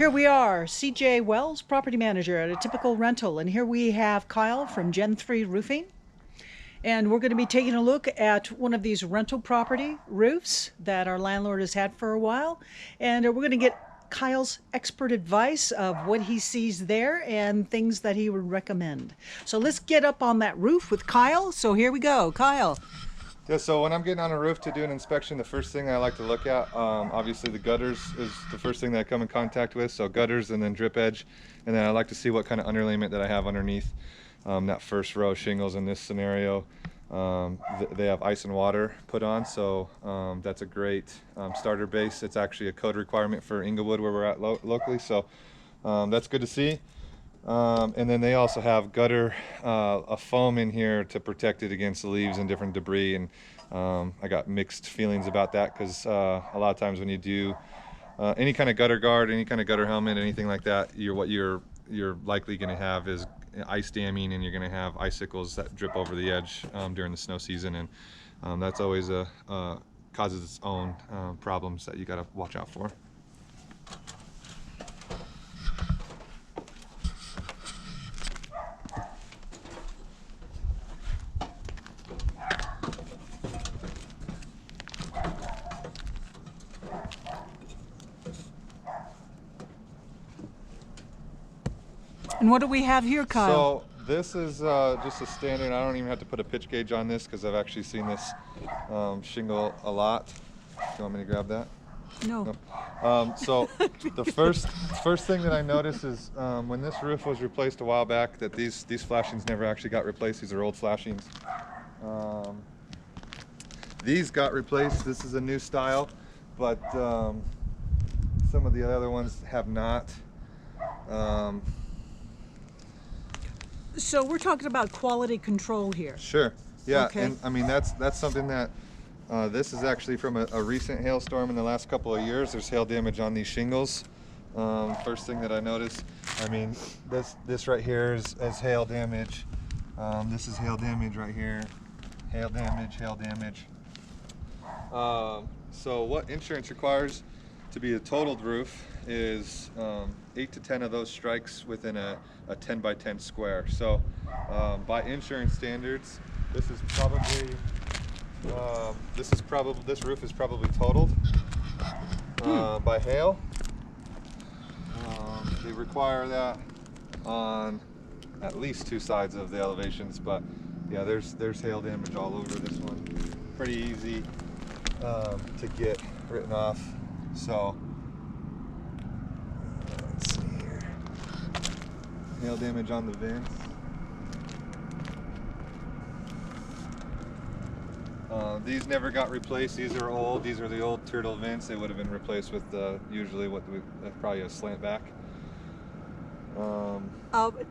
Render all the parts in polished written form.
Here we are, CJ Wells, property manager at a typical rental, and here we have Kyle from Gen3 Roofing. And we're going to be taking a look at one of these rental property roofs that our landlord has had for a while. And we're going to get Kyle's expert advice of what he sees there and things that he would recommend. So let's get up on that roof with Kyle. So here we go, Kyle. Yeah, so when I'm getting on a roof to do an inspection, the first thing I like to look at, obviously the gutters is the first thing that I come in contact with. So gutters and then drip edge. And then I like to see what kind of underlayment that I have underneath that first row of shingles in this scenario. They have ice and water put on, so that's a great starter base. It's actually a code requirement for Inglewood where we're at locally, so that's good to see. And then they also have gutter, a foam in here to protect it against the leaves and different debris. And I got mixed feelings about that because a lot of times when you do any kind of gutter guard, any kind of gutter helmet, anything like that, what you're likely going to have is ice damming, and you're going to have icicles that drip over the edge during the snow season, and that's always causes its own problems that you got to watch out for. And what do we have here, Kyle? So this is just a standard. I don't even have to put a pitch gauge on this because I've actually seen this shingle a lot. Do you want me to grab that? No. So the first thing that I noticed is when this roof was replaced a while back, that these flashings never actually got replaced. These are old flashings. These got replaced. This is a new style, but some of the other ones have not. So we're talking about quality control here. Sure. Yeah. Okay. And I mean that's something that this is actually from a recent hailstorm in the last couple of years. There's hail damage on these shingles. First thing that I noticed, I mean this right here is hail damage. This is hail damage right here. Hail damage. Hail damage. So what insurance requires to be a totaled roof is 8 to 10 of those strikes within a 10 by 10 square. So by insurance standards, this roof is probably totaled by hail. They require that on at least 2 sides of the elevations, but yeah, there's hail damage all over this one. Pretty easy to get written off. So let's see here. Hail damage on the vents. These never got replaced. These are old. These are the old turtle vents. They would have been replaced with usually probably a slant back.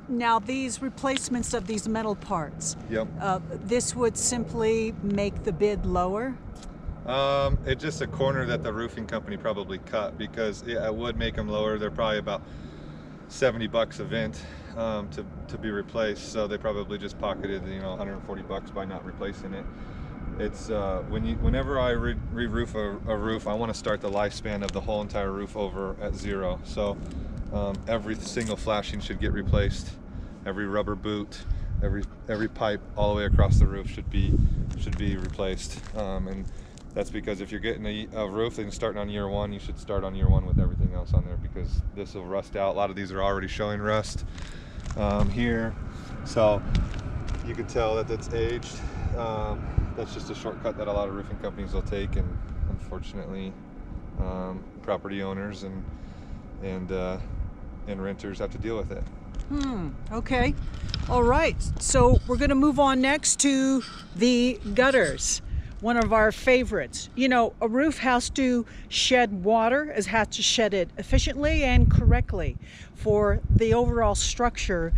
Now these replacements of these metal parts, Yep. This would simply make the bid lower? It's just a corner that the roofing company probably cut, because it would make them lower. They're probably about $70 a vent to be replaced, so they probably just pocketed $140 by not replacing it. It's whenever I re-roof a roof, I want to start the lifespan of the whole entire roof over at 0. So every single flashing should get replaced. Every rubber boot, every pipe all the way across the roof should be replaced. And that's because if you're getting a roof and starting on year 1, you should start on year 1 with everything else on there, because this will rust out. A lot of these are already showing rust here, so you can tell that it's aged. That's just a shortcut that a lot of roofing companies will take, and unfortunately property owners and renters have to deal with it. Okay. All right. So we're going to move on next to the gutters. One of our favorites. You know, a roof has to shed water, it has to shed it efficiently and correctly for the overall structure